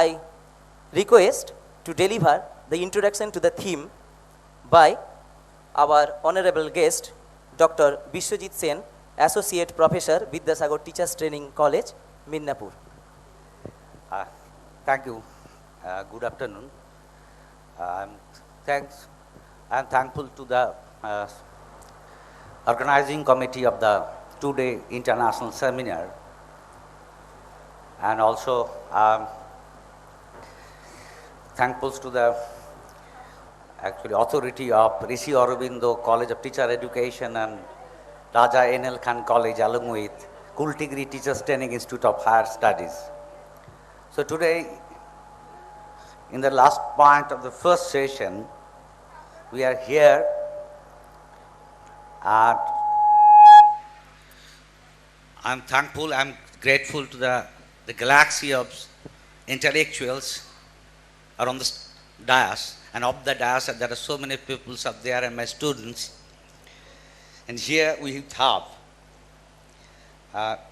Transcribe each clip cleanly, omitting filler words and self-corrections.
I request to deliver the introduction to the theme by our honorable guest, Dr. Bishwajit Sen, Associate Professor, Vidyasagar Teachers Training College, Midnapur. Thank you. Good afternoon. I'm thankful to the organizing committee of the two-day international seminar, and also thankful to the authority of Rishi Aurobindo College of Teacher Education and Raja N.L. Khan College, along with Kultigiri Teachers Training Institute of Higher Studies. So today, in the last point of the first session, we are here and I'm thankful, I'm grateful to the galaxy of intellectuals around the dais, and of the dais there are so many people up there and my students. And here we have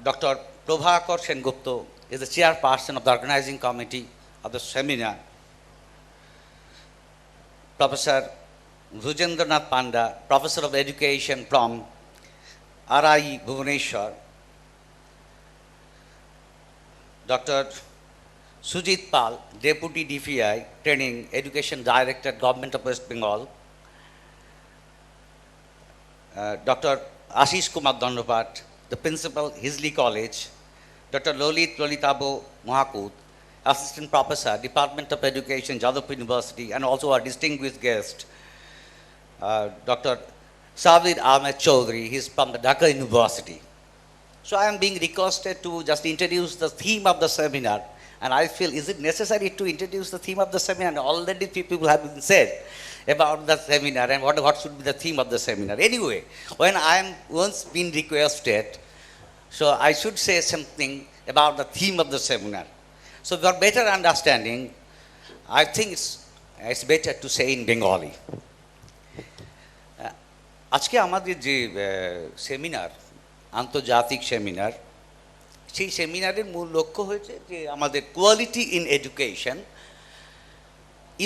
Dr. Prabhakar Sengupta is the chairperson of the organizing committee of the seminar. Professor Bhujendranath Panda, Professor of Education from RI Bhubaneswar. Dr. Sujit Pal, Deputy DPI, Training Education Director, Government of West Bengal. Dr. Ashish Kumar Dandapat, the Principal, Hisley College. Dr. Lolitabo Mohakut, Assistant Professor, Department of Education, Jadavpur University, and also our distinguished guest, Dr. Sabir Ahmed Chaudhary. He is from the Dhaka University. So I am being requested to just introduce the theme of the seminar, and I feel, is it necessary to introduce the theme of the seminar? And already people have been said about the seminar and what should be the theme of the seminar. Anyway, when I am once been requested, so I should say something about the theme of the seminar. So for better understanding, I think it's better to say in Bengali. আজকে আমাদের যে seminar, আন্তর্জাতিক seminar, সেই সেমিনারের মূল লক্ষ্য হয়েছে যে আমাদের quality in education,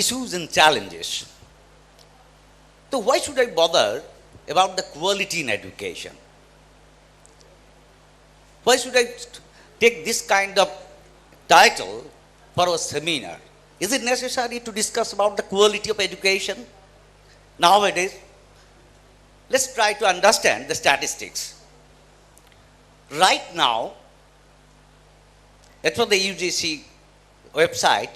issues and challenges. তো why should I bother about the quality in education? Why should I take this kind of title for a seminar? Is it necessary to discuss about the quality of education nowadays? Let's try to understand the statistics. Right now, as for the UGC website,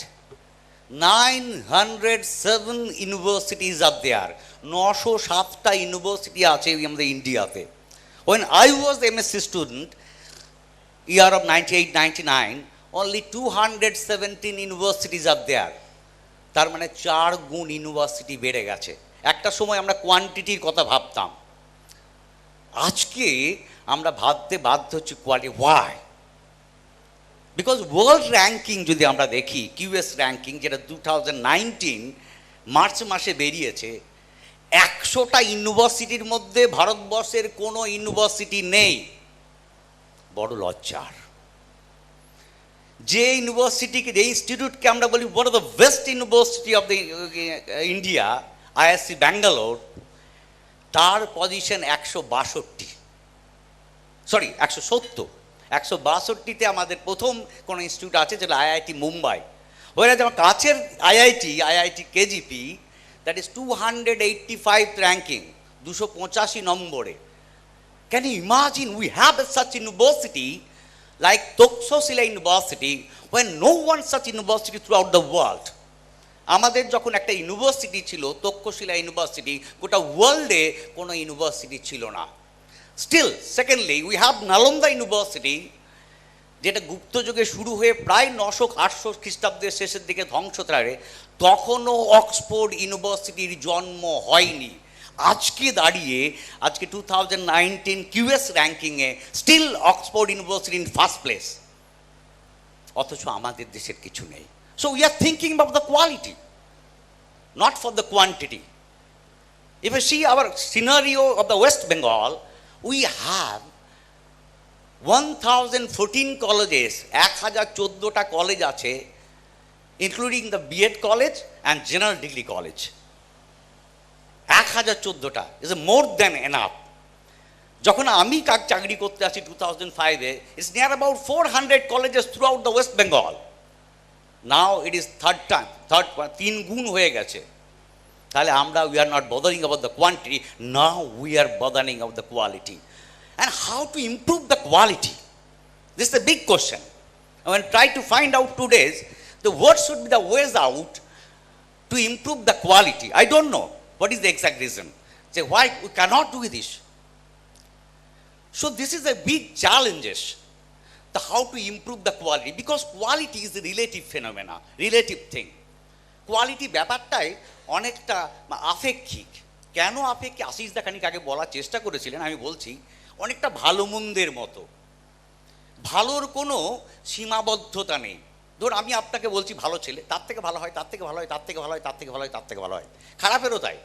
907 universities are there. 907টা university আছে আমাদের ইন্ডিয়াতে। When I was the MSc student, year of 98-99, only 217 universities are there. তার মানে 4 গুণ university বেড়ে গেছে। একটা সময় আমরা কোয়ান্টিটির কথা ভাবতাম, আজকে আমরা ভাবতে বাধ্য হচ্ছি quality. Why? Because world ranking যদি আমরা দেখি, কিউএস র্যাঙ্কিং, যেটা 2019 মার্চ মাসে বেরিয়েছে, 100টা ইউনিভার্সিটির মধ্যে ভারতবর্ষের কোনো ইউনিভার্সিটি নেই। বড় লজ্জার। যে ইউনিভার্সিটিকে, যে ইনস্টিটিউটকে আমরা বলি one of the best university of the India, IISc Bangalore, তার পজিশন 162, সরি 170। 162তে আমাদের প্রথম কোনো ইনস্টিটিউট আছে যেটা আইআইটি মুম্বাই। ওরা যেমন কাছের IIT KGP, that is 285 ranking, 285 নম্বরে। Can you imagine we have such university like Takshashila University when no one such university throughout the world? আমাদের যখন একটা ইউনিভার্সিটি ছিল, তক্ষশিলা ইউনিভার্সিটি, গোটা ওয়ার্ল্ডে কোনো ইউনিভার্সিটি ছিল না। Still secondly we have Nalanda university, যেটা গুপ্ত যুগে শুরু হয়ে প্রায় 900-800 খ্রিস্টাব্দের শেষের দিকে ধ্বংস হয়ে, তখনও অক্সফোর্ড ইউনিভার্সিটির জন্ম হয়নি। আজকে দাঁড়িয়ে, আজকে 2019 কিউএস র্যাঙ্কিংয়ে still Oxford University in first place, অথচ আমাদের দেশের কিছু নেই। So we are thinking about the quality, not for the quantity. If you see our scenario of the West Bengal, we have 1014 colleges, 1014টা college আছে, including the B.Ed college and general degree college. 1014টা is more than enough. যখন আমি চাকরি করতে আসি 2005-এ, it's near about 400 colleges throughout the West Bengal. Now it is তিন গুণ হয়ে গেছে। তাহলে আমরা we are not bothering about the quantity, now we are bothering about the quality. And how to improve the quality? This is a big question. I will try to find out today's what should be the ways out to improve the quality. I don't know what is the exact reason. Say why we cannot do this. So this is a big challenges. The how to improve the quality, because quality is a relative phenomena, relative thing. Quality ব্যাপারটাই অনেকটা আপেক্ষিক। কেন আপেক্ষিক? আশিস দা খানিক আগে বলার চেষ্টা করেছিলেন, আমি বলছি অনেকটা ভালো মন্দের মতো। ভালোর কোনো সীমাবদ্ধতা নেই। ধর আমি আপনাকে বলছি ভালো ছেলে, তার থেকে ভালো হয়, তার থেকে ভালো হয়, তার থেকে ভালো হয়, তার থেকে ভালো হয়, তার থেকে ভালো হয়। খারাপেরও তাই।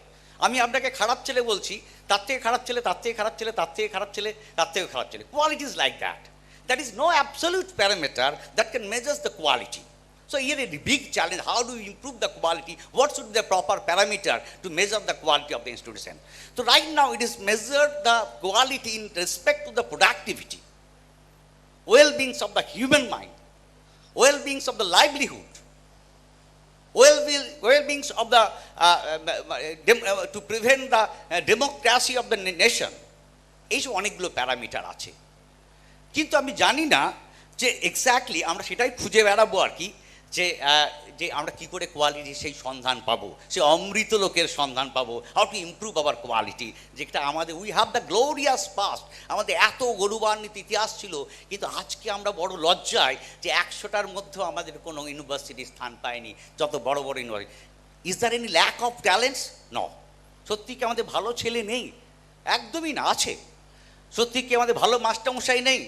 আমি আপনাকে খারাপ ছেলে বলছি, তার থেকে খারাপ ছেলে, তার থেকে খারাপ ছেলে, তার থেকে খারাপ ছেলে, তার থেকে খারাপ ছেলে। Quality is like that. There is no absolute parameter that can measure the quality. So here is a big challenge. How do we improve the quality? What should be the proper parameter to measure the quality of the institution? So right now it is measured the quality in respect to the productivity, well-being of the human mind, well-being of the livelihood, well-being of the to prevent the democracy of the nation. এইসব অনেকগুলো parameter আছে, কিন্তু আমি জানি না যে exactly আমরা সেটাই খুঁজে বেড়াবো আর কি, যে যে আমরা কী করে কোয়ালিটি সেই সন্ধান পাবো, সে অমৃত লোকের সন্ধান পাবো, how to improve hour quality. যেটা আমাদের we have the glorious past, আমাদের এত গৌরবান্বিত ইতিহাস ছিল, কিন্তু আজকে আমরা বড় লজ্জায় যে 100টার মধ্যেও আমাদের কোনো ইউনিভার্সিটি স্থান পায়নি, যত বড় বড় university. Is there any lack of talents? ন। সত্যি কি আমাদের ভালো ছেলে নেই? একদমই না, আছে। সত্যি কি আমাদের ভালো মাস্টারমশাই নেই?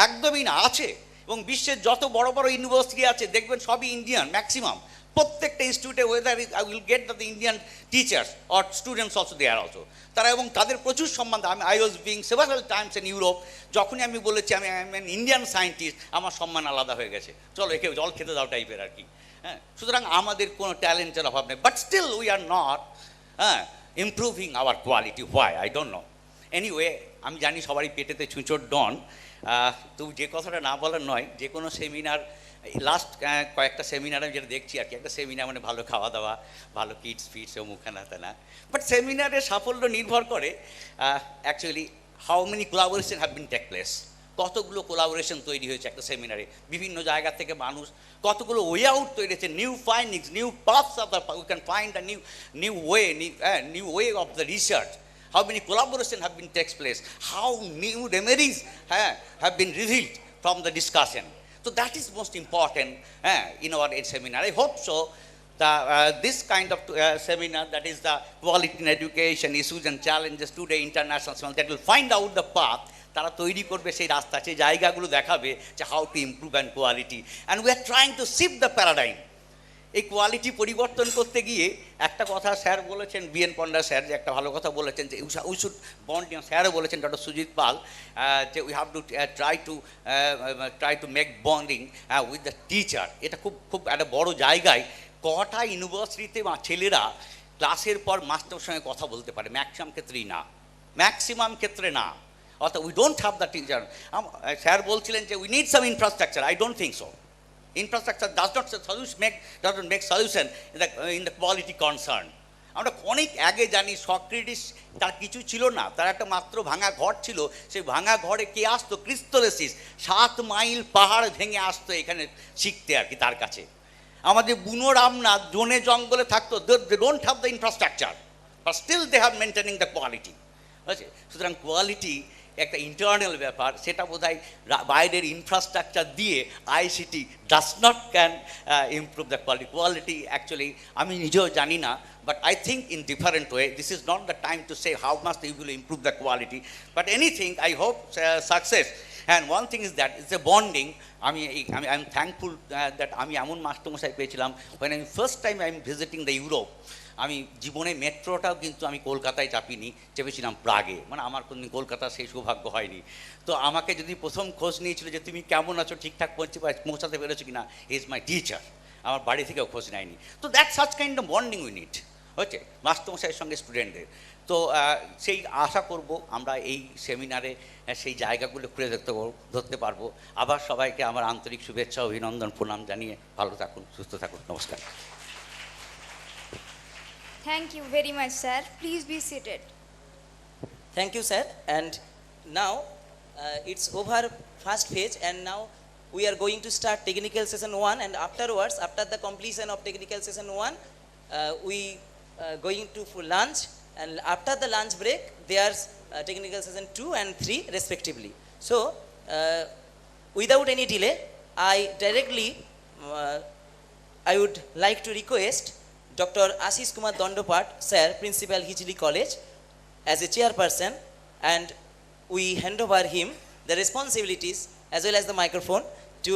একদমই না, আছে। এবং বিশ্বের যত বড় বড় ইউনিভার্সিটি আছে দেখবেন সবই ইন্ডিয়ান, ম্যাক্সিমাম। প্রত্যেকটা ইনস্টিটিউটে whether I will get the Indian teachers or students also they are also. তারা এবং তাদের প্রচুর সম্বন্ধে I was being several times in Europe, যখনই আমি বলেছি আমি I am an Indian scientist, আমার সম্মান আলাদা হয়ে গেছে, চলো একে জল খেতে দাও টাইপের আর কি। হ্যাঁ, সুতরাং আমাদের কোনো ট্যালেন্টের অভাব নেই, but still we are not improving our quality. Why? I don't know. Anyway, আমি জানি সবারই পেটেতে ছুঁচোর ডন, তো যে কথাটা না বলার নয়, যে কোনো সেমিনার, লাস্ট কয়েকটা সেমিনার আমি যেটা দেখছি আর কি, একটা সেমিনার মানে ভালো খাওয়া দাওয়া, ভালো কিডস ফিডস ও মুখানা না, বাট সেমিনারের সাফল্য নির্ভর করে actually how many collaboration have been take place. কতগুলো কোলাবোরেশন তৈরি হয়েছে একটা সেমিনারে, বিভিন্ন জায়গা থেকে মানুষ, কতগুলো ওয়ে আউট তৈরি হয়েছে, new findings, new paths of the, we can find the new way of the research. How many collaboration have been takes place? How new remedies have been revealed from the discussion? So that is most important in our seminar. I hope so. This kind of seminar, that is the quality in education, issues and challenges today, international seminar, that will find out the path. তারা তৈরি করবে সেই রাস্তা, সেই জায়গাগুলো দেখাবে যে how to improve and quality, and we are trying to shift the paradigm. এই কোয়ালিটি পরিবর্তন করতে গিয়ে একটা কথা স্যার বলেছেন, বিএন পণ্ডা স্যার, যে একটা ভালো কথা বলেছেন যে উই শুড বন্ড, স্যারও বলেছেন, ডক্টর সুজিত পাল, যে we have to try to make bonding with the teacher. এটা খুব খুব একটা বড় জায়গায়। কটা ইউনিভার্সিটিতে ছেলেরা ক্লাসের পর মাস্টারের সঙ্গে কথা বলতে পারে? ম্যাক্সিমাম ক্ষেত্রেই না, ম্যাক্সিমাম ক্ষেত্রে না। অর্থাৎ we don't have the teacher. Sir বলছিলেন যে we need some infrastructure. I don't think so. Infrastructure does not make solution in the quality concern. আমরা অনেক আগে জানি সক্রেটিস, তার কিছু ছিল না, তার একটা মাত্র ভাঙা ঘর ছিল। সেই ভাঙা ঘরে কে আসতো? ক্রিস্তোলেসিস 7 মাইল পাহাড় ভেঙে আসতো এখানে শিখতে আর কি তার কাছে। আমাদের বুনো রামনাথ জনে জঙ্গলে থাকতো, they don't have the infrastructure, but still they have maintaining the quality. বুঝছে? সুতরাং কোয়ালিটি একটা ইন্টারনাল ব্যাপার, সেটা বোধহয় বাইরের ইনফ্রাস্ট্রাকচার দিয়ে ICT does not can improve the quality. Quality actually আমি নিজেও জানি না, but I think in different way. This is not the time to say how must you will improve the quality, but anything I hope success. And one thing is that it's a bonding. আমি I am thankful that আমি এমন মাস্টারমশাই পেয়েছিলাম। when আমি first time I am visiting the Europe, আমি জীবনে মেট্রোটাও কিন্তু আমি কলকাতায় চাপিনি, চেপেছিলাম প্রাগে। মানে আমার কোনদিন কলকাতা সেই সৌভাগ্য হয়নি। তো আমাকে যদি প্রথম খোঁজ নিয়েছিল যে তুমি কেমন আছো, ঠিকঠাক পৌঁছাতে পেরেছো কিনা, ইজ মাই টিচার। আমার বাড়ি থেকেও খোঁজ নেয়নি। তো that such kind of bonding we need হচ্ছে মাস্টারমশাইয়ের সঙ্গে স্টুডেন্টদের। তো সেই আশা করব আমরা এই সেমিনারে সেই জায়গাগুলো খুলে ধরতে পারবো। আবার সবাইকে আমার আন্তরিক শুভেচ্ছা অভিনন্দন প্রণাম জানিয়ে ভালো থাকুন, সুস্থ থাকুন, নমস্কার। Thank you very much, sir. Please be seated. Thank you, sir. And now it's over first phase, and now we are going to start technical session 1, and afterwards, after the completion of technical session 1, we going to for lunch, and after the lunch break, there's technical session 2 and 3 respectively. So, without any delay, I would like to request Dr. Ashish Kumar Dondopat, sir, Principal Hijli College, as a chairperson, and we hand over him the responsibilities as well as the microphone to